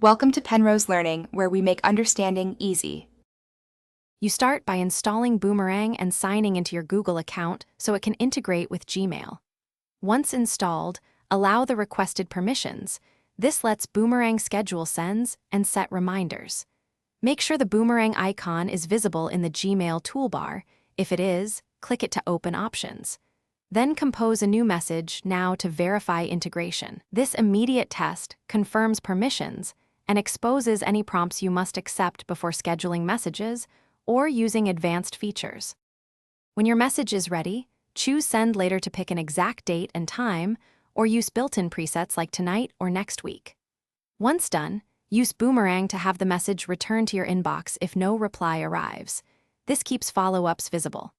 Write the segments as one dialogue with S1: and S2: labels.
S1: Welcome to Penrose Learning, where we make understanding easy.
S2: You start by installing Boomerang and signing into your Google account so it can integrate with Gmail. Once installed, allow the requested permissions. This lets Boomerang schedule sends and set reminders. Make sure the Boomerang icon is visible in the Gmail toolbar. If it is, click it to open options. Then compose a new message now to verify integration. This immediate test confirms permissions and exposes any prompts you must accept before scheduling messages or using advanced features. When your message is ready, choose Send Later to pick an exact date and time, or use built-in presets like tonight or next week. Once done, use Boomerang to have the message return to your inbox if no reply arrives. This keeps follow-ups visible.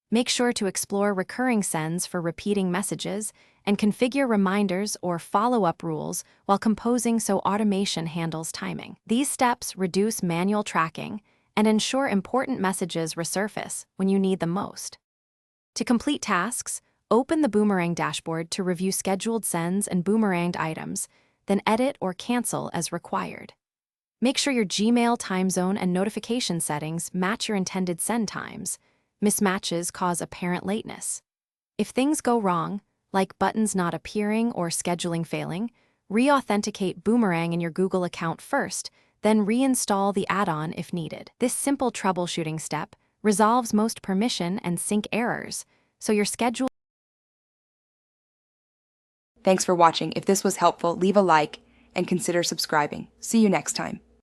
S2: Make sure to explore recurring sends for repeating messages and configure reminders or follow-up rules while composing so automation handles timing. These steps reduce manual tracking and ensure important messages resurface when you need them most. To complete tasks, open the Boomerang dashboard to review scheduled sends and boomeranged items, then edit or cancel as required. Make sure your Gmail time zone and notification settings match your intended send times. Mismatches cause apparent lateness. If things go wrong, like buttons not appearing or scheduling failing, re-authenticate Boomerang in your Google account first, then reinstall the add-on if needed. This simple troubleshooting step resolves most permission and sync errors, so your schedule.
S1: Thanks for watching. If this was helpful, leave a like and consider subscribing. See you next time.